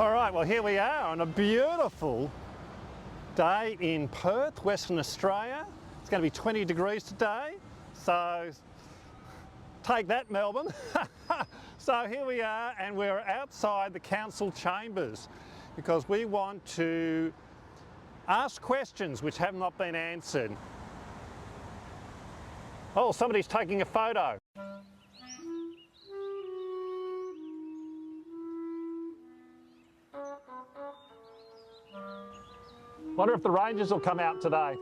All right, well here we are on a beautiful day in Perth, Western Australia. It's going to be 20 degrees today, so take that, Melbourne. So here we are, and we're outside the council chambers because we want to ask questions which have not been answered. Oh, somebody's taking a photo. Wonder if the Rangers will come out today.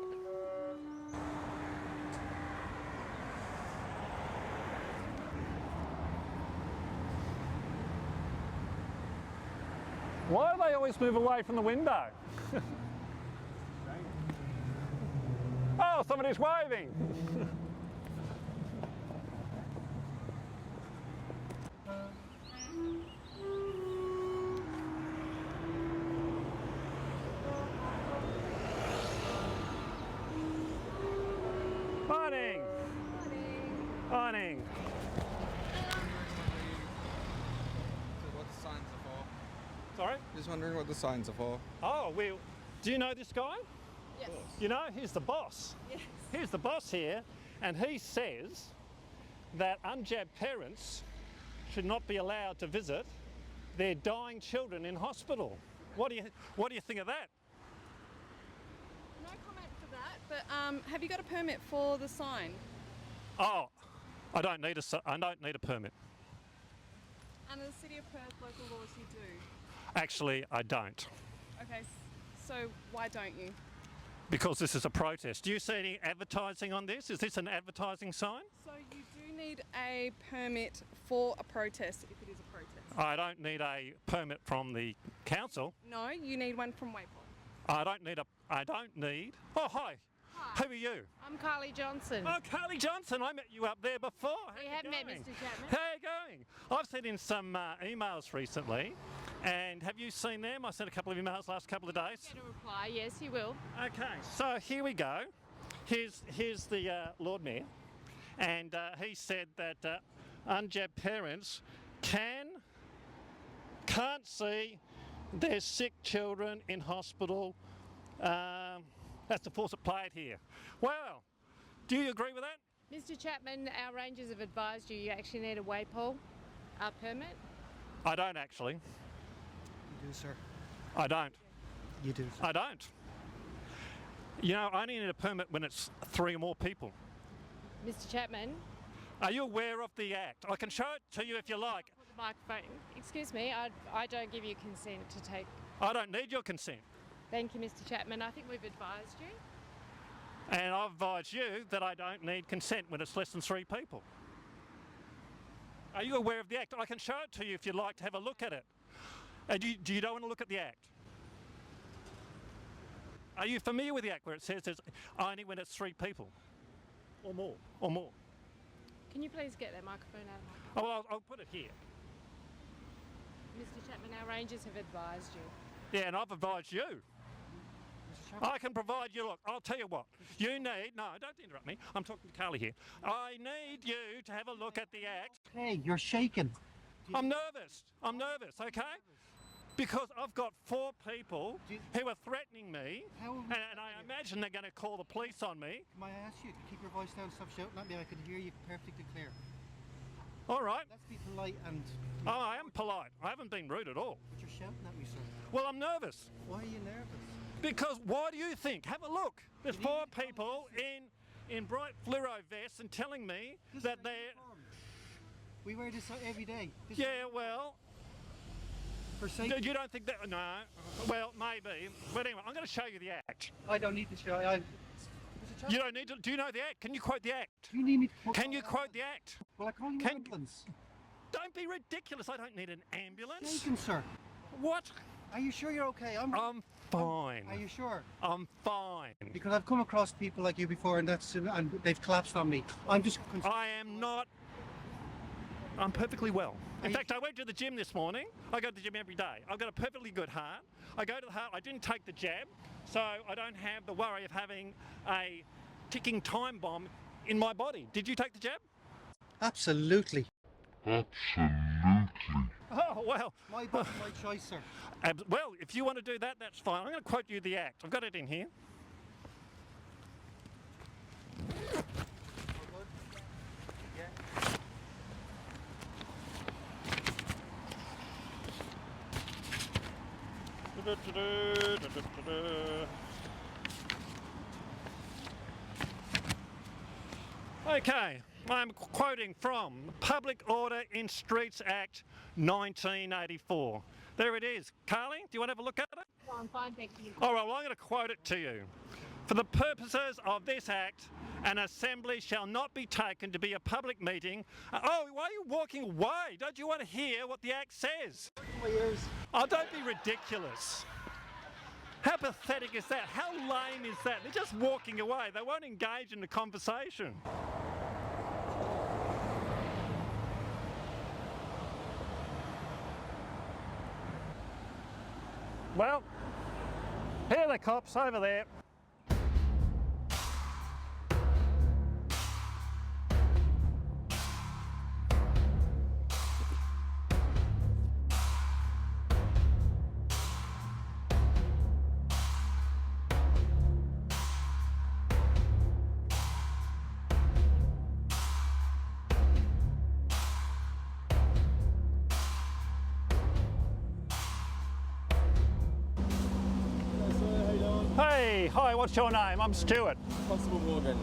Why do they always move away from the window? Oh, somebody's waving. Morning. Morning. What the signs are for? Sorry? Just wondering what the signs are for. Oh, well, do you know this guy? Yes. You know, he's the boss. Yes. He's the boss here, and he says that unjabbed parents should not be allowed to visit their dying children in hospital. What do you think of that? No comment for that, but have you got a permit for the sign? Oh, I don't need a permit. Under the City of Perth local laws you do. Actually, I don't. Okay, so why don't you? Because this is a protest. Do you see any advertising on this? Is this an advertising sign? So you do need a permit for a protest if it is a protest. I don't need a permit from the council. No, you need one from Waypol. I don't need. Oh, hi. Hi. Who are you? I'm Carly Johnson. Oh, Carly Johnson. I met you up there before. We have met Mr. Chapman. How are you going? I've sent in some emails recently, and have you seen them? I sent a couple of emails last couple of days. Get a reply, yes, you will. Okay, so here we go. Here's the Lord Mayor, and he said that unjabbed parents can't see their sick children in hospital. That's the force it played here. Well, do you agree with that? Mr. Chapman, our rangers have advised you actually need a Waypol permit. I don't actually. You do, sir. I don't. You do, sir. I don't. You know, I only need a permit when it's 3 or more people. Mr. Chapman, Are you aware of the Act? I can show it to you if you like. put the microphone. Excuse me, I don't give you consent to take. I don't need your consent. Thank you, Mr. Chapman. I think we've advised you. And I've advised you that I don't need consent when it's less than 3 people. Are you aware of the Act? I can show it to you if you'd like to have a look at it. Do you don't want to look at the Act? Are you familiar with the Act where it says it's only when it's 3 people? Or more? Or more? Can you please get that microphone out of my... Oh, well, I'll put it here. Mr. Chapman, our rangers have advised you. Yeah, and I've advised you. I can provide you, look, I'll tell you what, you need, no, don't interrupt me, I'm talking to Carly here. I need you to have a look at the Act. Hey, you're shaking. I'm nervous, okay? Because I've got 4 people who are threatening me, How are we and I imagine they're going to call the police on me. May I ask you to keep your voice down, stop shouting at me? I can hear you perfectly clear. All right, Let's be polite and... oh, I am polite, I haven't been rude at all. But you're shouting at me, sir. Well, I'm nervous. Why are you nervous? Because why do you think? Have a look. There's Did you 4 need to people in bright fluoro vests and telling me This that is they're... uniform. We wear this every day. This Yeah, is well, for safety. you don't think that... No, well, maybe. But anyway, I'm going to show you the Act. I don't need to show you. You don't need to... Do you know the Act? Can you quote the Act? You need me to quote Can you quote the Act? Well, I call you Can- ambulance. Don't be ridiculous. I don't need an ambulance. Shaking, sir. What? Are you sure you're okay? I'm fine. Are you sure? I'm fine. Because I've come across people like you before, and they've collapsed on me. I'm just concerned. I am not... I'm perfectly well. In Are you- fact, I went to the gym this morning. I go to the gym every day. I've got a perfectly good heart. I go to the heart. I didn't take the jab, so I don't have the worry of having a ticking time bomb in my body. Did you take the jab? Absolutely. Oh, Oh, well. My body, my choice, sir. Well, if you want to do that, that's fine. I'm going to quote you the Act. I've got it in here. Okay, I'm quoting from Public Order in Streets Act 1984. There it is. Carly, do you want to have a look at it? Oh, I'm fine, thank you. All right, well, I'm going to quote it to you. For the purposes of this Act, an assembly shall not be taken to be a public meeting. Oh, why are you walking away? Don't you want to hear what the Act says? My ears. Oh, don't be ridiculous. How pathetic is that? How lame is that? They're just walking away. They won't engage in the conversation. Well, here are the cops over there. Hey, hi, what's your name? I'm Stuart. Constable Morgan.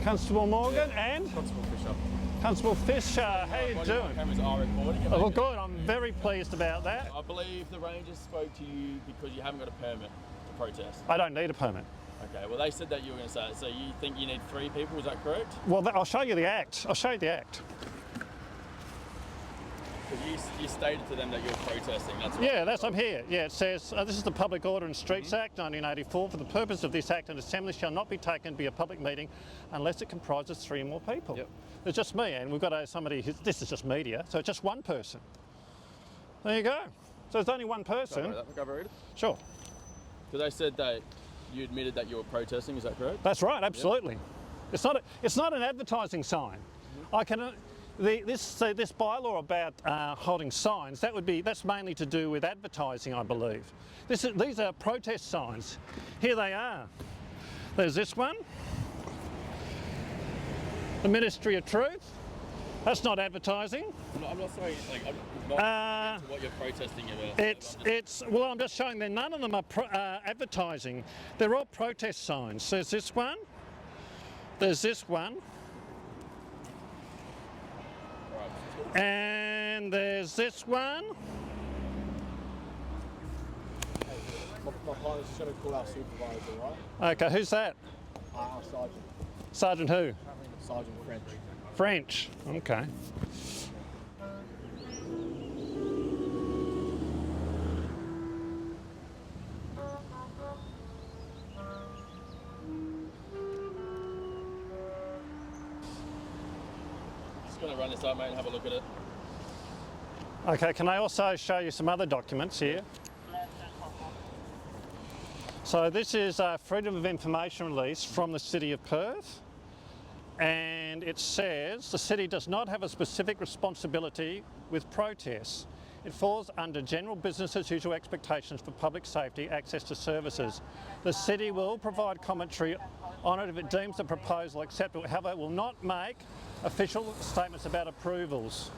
Constable Morgan and Constable Fisher. Constable Fisher. How you doing? Cameras are recording. Oh, well, good. I'm very pleased about that. I believe the Rangers spoke to you because you haven't got a permit to protest. I don't need a permit. Okay, well they said that you were going to say it. So you think you need 3 people, is that correct? Well, I'll show you the Act. I'll show you the Act. Because you stated to them that you're protesting, that's what. Yeah, I'm here. Yeah, it says, this is the Public Order in Streets Act 1984. For the purpose of this Act, an assembly shall not be taken to be a public meeting unless it comprises 3 or more people. Yep. It's just me, and we've got somebody, this is just media, so it's just one person. There you go. So it's only one person. Go read it. Sure. Because they said that you admitted that you were protesting, is that correct? That's right, absolutely. Yep. It's not an advertising sign. I can. This bylaw about holding signs, that's mainly to do with advertising, I believe. These are protest signs. Here they are. There's this one. The Ministry of Truth. That's not advertising. I'm not saying, like, I'm not into what you're protesting about. Well, I'm just showing that none of them are advertising. They're all protest signs. There's this one. There's this one. And there's this one. My partner's just going to call our supervisor, right? Okay, who's that? Our sergeant. Sergeant who? Sergeant French. French, okay. Just going to run this up, mate, and have a look at it. Okay, can I also show you some other documents here? So this is a Freedom of Information release from the City of Perth, and it says the city does not have a specific responsibility with protests. It falls under general business as usual expectations for public safety, access to services. The city will provide commentary on it if it deems the proposal acceptable. However, it will not make official statements about approvals.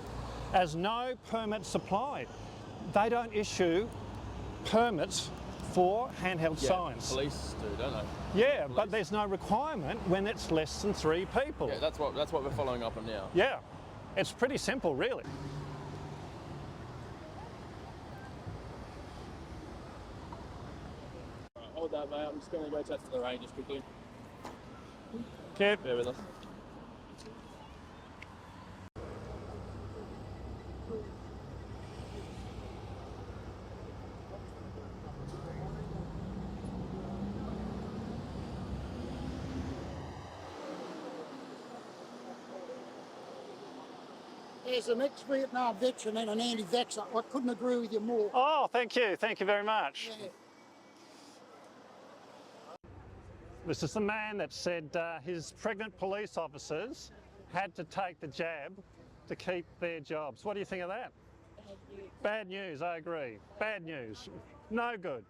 As no permits supplied. They don't issue permits for handheld signs. Police do, don't they? Yeah, but there's no requirement when it's less than 3 people. Yeah, that's what we're following up on now. Yeah, it's pretty simple, really. Right, hold that, mate. I'm just going to go chat to the Rangers quickly. Okay. Bear with us. As an ex-Vietnam veteran and an anti-vaxxer, I couldn't agree with you more. Oh, thank you. Thank you very much. Yeah. This is the man that said his pregnant police officers had to take the jab to keep their jobs. What do you think of that? Bad news, I agree. Bad news. No good.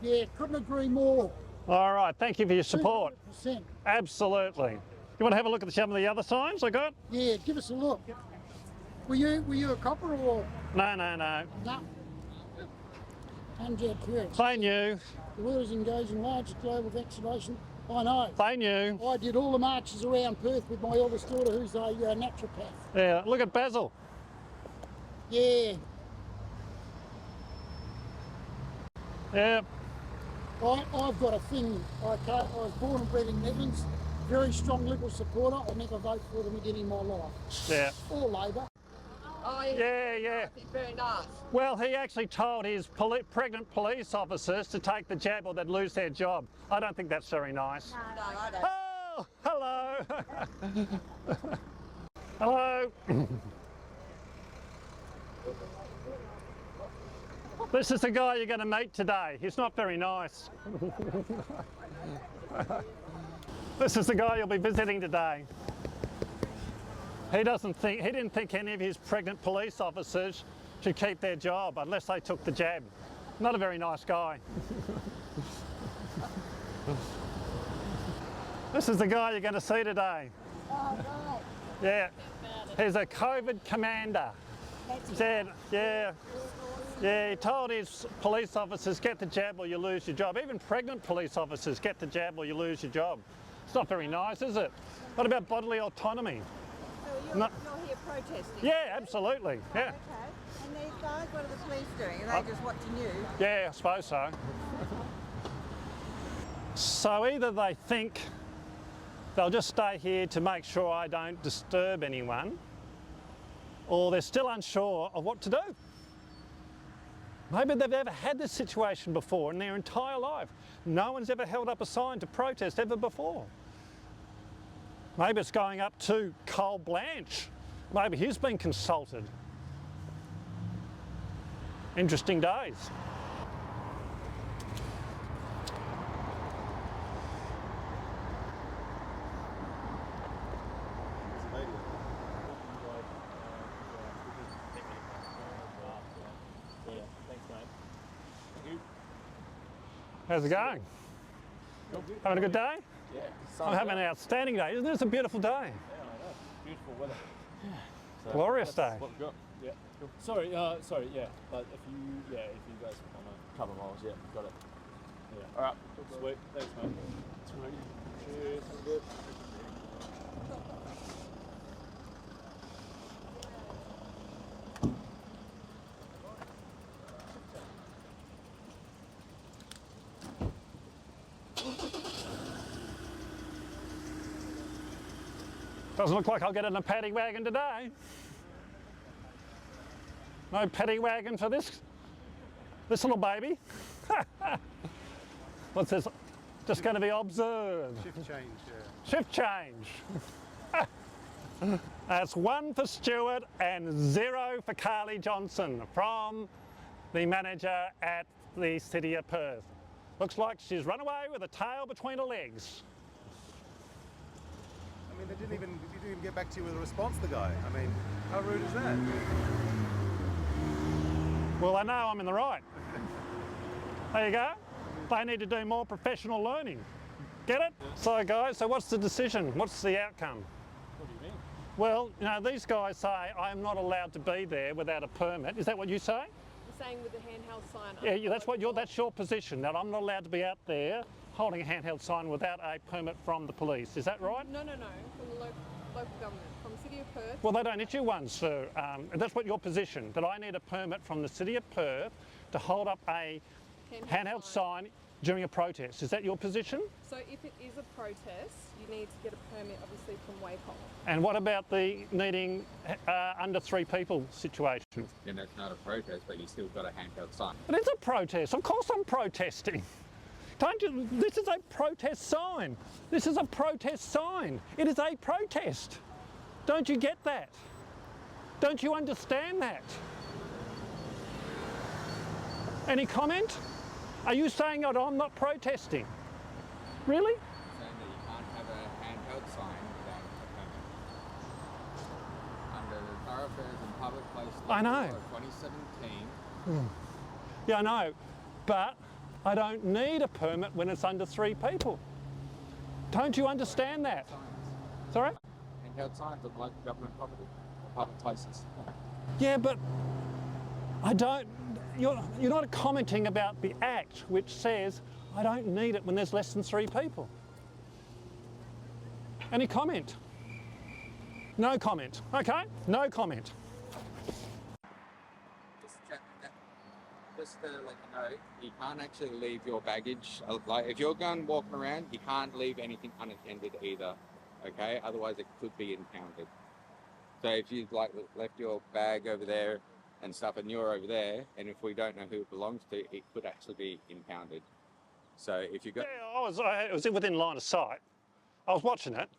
Yeah, couldn't agree more. All right, thank you for your support. 200%. Absolutely. You want to have a look at some of the other signs I got? Yeah, give us a look. Were you a copper or? No. No. Unjab Perth. They knew. The world is engaged in large global vaccination. I know. They knew. I did all the marches around Perth with my eldest daughter, who's a naturopath. Yeah, look at Basil. Yeah. Yeah. I've got a thing. I was born and bred in Netherlands. Very strong Liberal supporter. I'll never vote for them again in my life. Yeah. Or Labor. Oh, Yeah. very nice. Well, he actually told his pregnant police officers to take the jab or they'd lose their job. I don't think that's very nice. No, I don't. Oh, hello. Hello. This is the guy you're going to meet today. He's not very nice. This is the guy you'll be visiting today. He didn't think any of his pregnant police officers should keep their job unless they took the jab. Not a very nice guy. This is the guy you're going to see today. Oh, right. Yeah. He's a COVID commander. Said, yeah, he told his police officers, get the jab or you lose your job. Even pregnant police officers, get the jab or you lose your job. It's not very nice, is it? What about bodily autonomy? So you're here protesting? Yeah, absolutely, yeah. Okay. And these guys, what are the police doing? Are they just watching you? Yeah, I suppose so. So either they think they'll just stay here to make sure I don't disturb anyone, or they're still unsure of what to do. Maybe they've never had this situation before in their entire life. No one's ever held up a sign to protest ever before. Maybe it's going up to Cole Blanche. Maybe he's been consulted. Interesting days. How's it going? Having a good day? Yeah. I'm having an outstanding day. Isn't this a beautiful day? Yeah, I know. Beautiful weather. Yeah. So Glorious that's day. What we've got. Yeah. Cool. Sorry, yeah. But if you guys want a couple of miles, yeah, got it. Yeah. All right. Sweet. Thanks, mate. Sweet. Cheers. Good. Doesn't look like I'll get in a paddy wagon today. No paddy wagon for this little baby. What's this? Just going to be observed. Shift change, yeah. Shift change. That's 1 for Stuart and 0 for Carly Johnson from the manager at the City of Perth. Looks like she's run away with a tail between her legs. I mean, he didn't even get back to you with a response, the guy. I mean, how rude is that? Well, I know I'm in the right. There you go. They need to do more professional learning. Get it? So guys, so what's the decision? What's the outcome? What do you mean? Well, you know, these guys say I'm not allowed to be there without a permit. Is that what you say? You're saying with the handheld sign. Yeah, that's your position, that I'm not allowed to be out there holding a handheld sign without a permit from the police. Is that right? No. From the local government, from City of Perth. Well, they don't issue one, sir. That's what your position, that I need a permit from the City of Perth to hold up a handheld sign during a protest. Is that your position? So if it is a protest, you need to get a permit, obviously, from Waypole. And what about the needing under 3 people situation? Then that's not a protest, but you still got a handheld sign. It is a protest. Of course I'm protesting. Don't you? This is a protest sign. This is a protest sign. It is a protest. Don't you get that? Don't you understand that? Any comment? Are you saying that I'm not protesting? Really? Saying that you can't have a handheld sign without a permit. Under the thoroughfares and public public place. I know. 2017. Yeah, I know, but I don't need a permit when it's under 3 people. Don't you understand that? Sorry? Handheld signs on local government property, public places. Yeah, but I don't. You're not commenting about the Act, which says I don't need it when there's less than 3 people. Any comment? No comment. Okay, no comment. Just to let you know, you can't actually leave your baggage. Like if you're going walking around, you can't leave anything unattended either. Okay, otherwise it could be impounded. So if you like left your bag over there and stuff, and you're over there, and if we don't know who it belongs to, it could actually be impounded. So if you go, Yeah, it was within line of sight. I was watching it.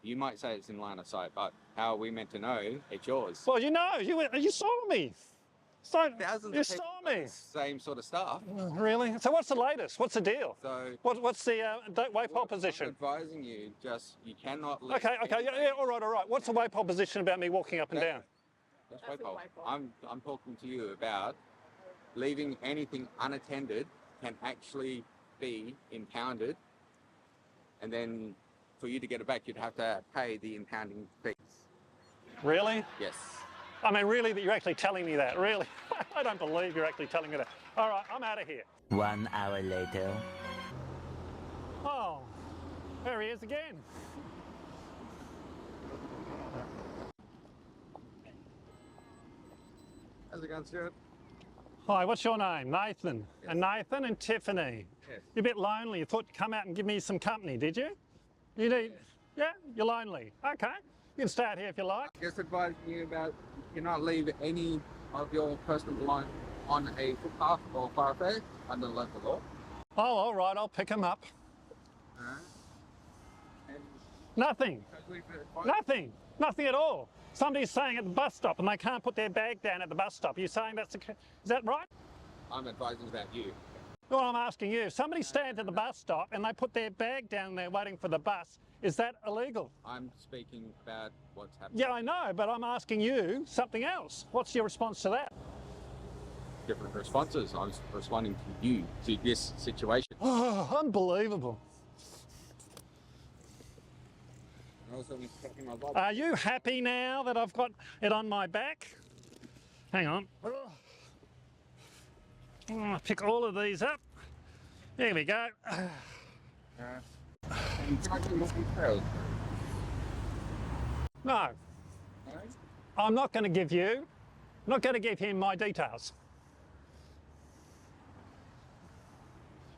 You might say it's in line of sight, but how are we meant to know it's yours? Well, you know, you saw me. So Thousands you of people saw got me. the same sort of stuff. Really? So what's the latest? What's the deal? So What's the waypole position? I'm advising you, you cannot leave. Okay, yeah, all right. What's the waypole position about me walking up and down? That's waypole. I'm talking to you about leaving anything unattended can actually be impounded, and then for you to get it back, you'd have to pay the impounding fees. Really? Yes. I mean, really, that you're actually telling me that? Really? I don't believe you're actually telling me that. All right, I'm out of here. 1 hour later. Oh, there he is again. How's it going, Stuart? Hi, what's your name? Nathan. Yes. And Nathan and Tiffany. Yes. You're a bit lonely. You thought you'd come out and give me some company, did you? You need, yeah, you're lonely. Okay, you can stay out here if you like. Just advising you about you not leave any of your personal belongings on a footpath or thoroughfare under local law. Oh, all right, I'll pick them up. And Nothing. Nothing at all. Somebody's saying at the bus stop and they can't put their bag down at the bus stop. You're saying is that right? I'm advising about you. Well, I'm asking you. If somebody stands at the bus stop and they put their bag down there waiting for the bus, is that illegal? I'm speaking about what's happening. Yeah, I know, but I'm asking you something else. What's your response to that? Different responses. I'm responding to you, to this situation. Oh, unbelievable. Are you happy now that I've got it on my back? Hang on. I'll pick all of these up. There we go. No. I'm not going to give you, not going to give him my details.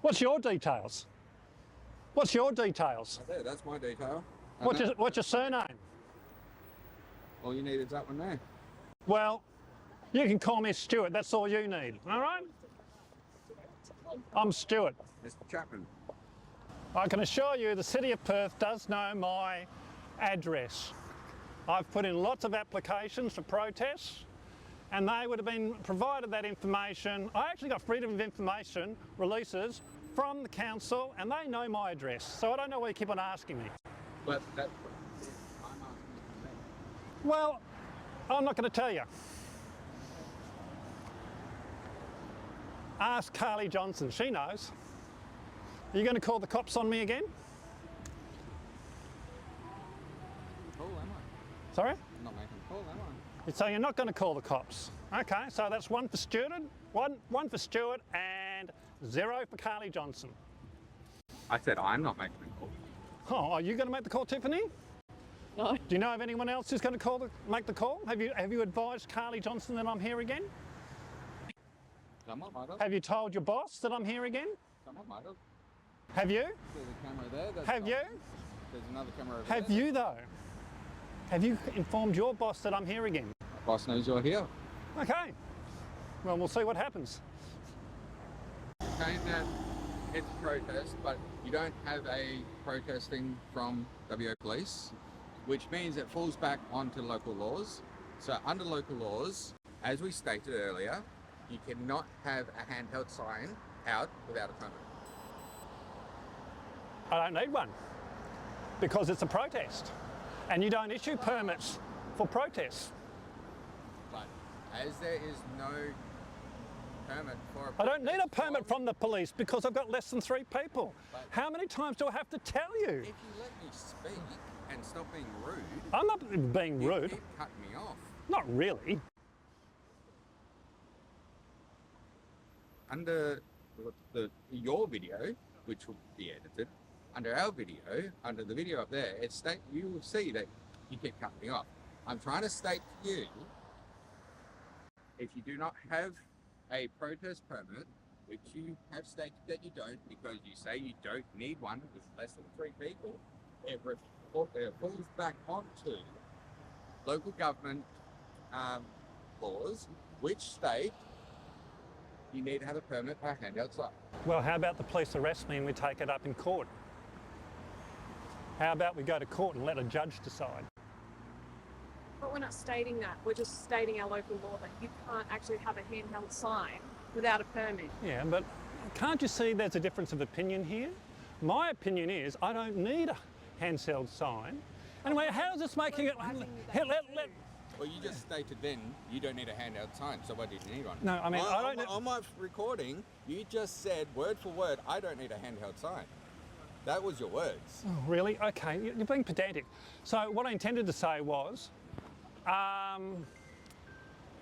What's your details? What's your details? There, that's my detail. What's your surname? All you need is that one there. Well, you can call me Stuart. That's all you need. All right? I'm Stuart. Mr. Chapman. I can assure you the City of Perth does know my address. I've put in lots of applications for protests and they would have been provided that information. I actually got freedom of information releases from the council and they know my address. So I don't know why you keep on asking me. But that's what I'm asking you. Well, I'm not going to tell you. Ask Carly Johnson, she knows. Are you going to call the cops on me again? Oh, am I? Sorry? I'm not making a call, am I? So you're not going to call the cops. Okay, so that's one for Stuart, one for Stuart and 0 for Carly Johnson. I said I'm not making a call. Oh, are you going to make the call, Tiffany? No. Do you know of anyone else who's going to make the call? Have you advised Carly Johnson that I'm here again? Someone might have. Have you told your boss that I'm here again? Someone might have. Have you? There's a camera there. That's Have you? There's another camera over there. Have you though? Have you informed your boss that I'm here again? My boss knows you're here. Okay. Well, we'll see what happens. Saying that it's a protest, but you don't have a protesting from WA Police, which means it falls back onto local laws. So under local laws, as we stated earlier, you cannot have a handheld sign out without a permit. I don't need one because it's a protest and you don't issue permits for protests. as there is no permit for I don't need a permit from the police because I've got less than 3 people. How many times do I have to tell you? If you let me speak and stop being rude, I'm not being you rude. keep cutting me off. Not really. Under your video, which will be edited, under our video, under the video up there, you will see that you keep cutting me off. I'm trying to state to you, if you do not have a protest permit, which you have stated that you don't, because you say you don't need one with less than 3 people, it falls back onto local government laws, which state you need to have a permit for a handheld sign. Well, how about the police arrest me and we take it up in court? How about we go to court and let a judge decide? But we're not stating that. We're just stating our local law that you can't actually have a handheld sign without a permit. Yeah, but can't you see there's a difference of opinion here? My opinion is I don't need a handheld sign. Anyway, how is this making it... Well, you just stated then you don't need a handheld sign, so why did you need one? No, I mean, I don't... On my recording, you just said, word for word, I don't need a handheld sign. That was your words. Oh, really? Okay, you're being pedantic. So what I intended to say was, I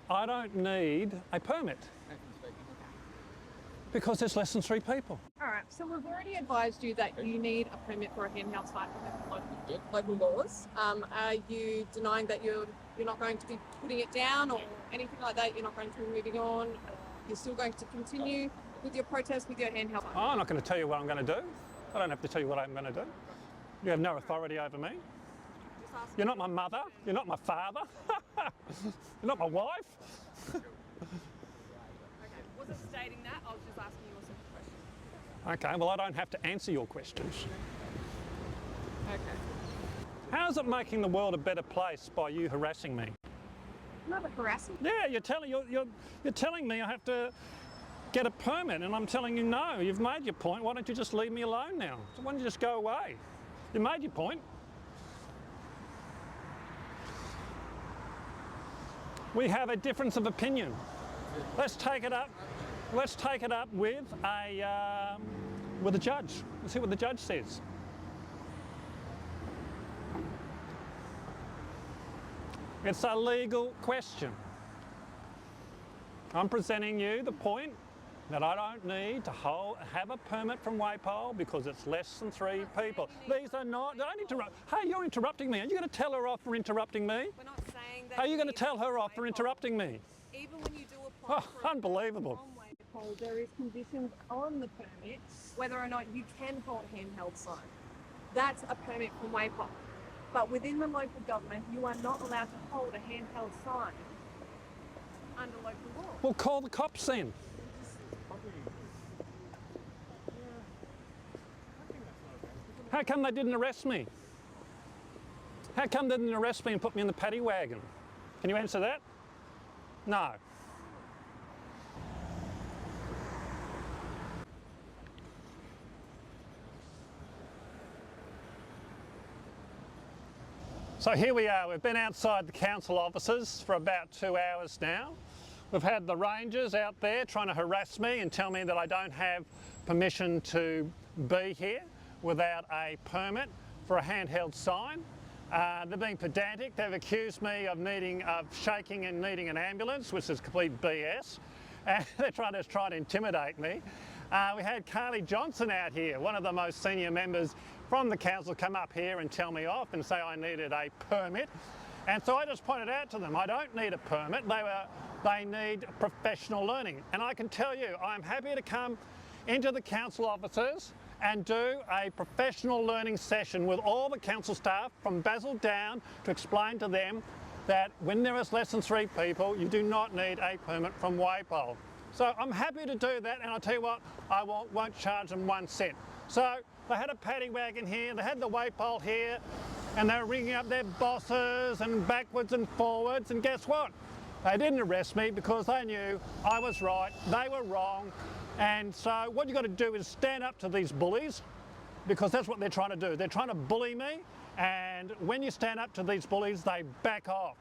don't need a permit because there's less than 3 people. All right, so we've already advised you that you need a permit for a handheld sign within local laws. Are you denying that you're not going to be putting it down or anything like that? You're not going to be moving on? You're still going to continue with your protest with your handheld sign? I'm not going to tell you what I'm going to do. I don't have to tell you what I'm going to do. You have no authority over me. You're not my mother. You're not my father. You're not my wife. Okay, wasn't stating that. I was just asking you a simple question. Okay, well, I don't have to answer your questions. Okay. How's it making the world a better place by you harassing me? Not a harassment. Yeah, you're telling me I have to get a permit, and I'm telling you no. You've made your point. Why don't you just leave me alone now? So why don't you just go away? You made your point. We have a difference of opinion. Let's take it up. Let's take it up with a judge. Let's see what the judge says. It's a legal question. I'm presenting you the point that I don't need to have a permit from Waypole because it's less than 3 people. These are not, don't interrupt. Hey, you're interrupting me. Are you going to tell her off for interrupting me? We're not saying that. Are you going to tell her off for interrupting me? Even when you do apply for unbelievable. a Waypole, there is conditions on the permit whether or not you can hold a handheld sign. That's a permit from Waypole. But within the local government, you are not allowed to hold a handheld sign under local law. Well, call the cops then. How come they didn't arrest me? How come they didn't arrest me and put me in the paddy wagon? Can you answer that? No. So here we are. We've been outside the council offices for about 2 hours now. We've had the rangers out there trying to harass me and tell me that I don't have permission to be here without a permit for a handheld sign. They're being pedantic. They've accused me of shaking and needing an ambulance, which is complete BS. And they're trying to intimidate me. We had Carly Johnson out here, one of the most senior members from the council, come up here and tell me off and say I needed a permit. And so I just pointed out to them, I don't need a permit. They need professional learning. And I can tell you, I'm happy to come into the council offices and do a professional learning session with all the council staff from Basil down to explain to them that when there is less than 3 people, you do not need a permit from Waypole. So I'm happy to do that, and I'll tell you what, I won't charge them 1 cent. So they had a paddy wagon here, they had the Waypole here, and they were ringing up their bosses and backwards and forwards, and guess what? They didn't arrest me because they knew I was right, they were wrong. And so what you've got to do is stand up to these bullies, because that's what they're trying to do. They're trying to bully me, and when you stand up to these bullies, they back off.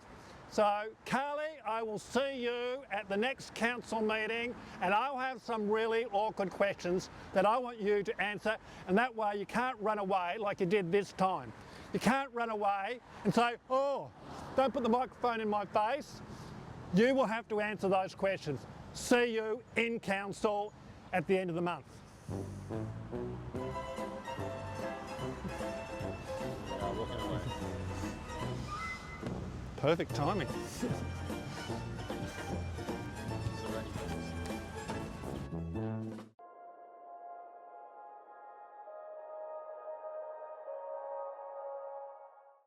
So, Carly, I will see you at the next council meeting, and I'll have some really awkward questions that I want you to answer, and that way you can't run away like you did this time. You can't run away and say, oh, don't put the microphone in my face. You will have to answer those questions. See you in council at the end of the month. Perfect timing.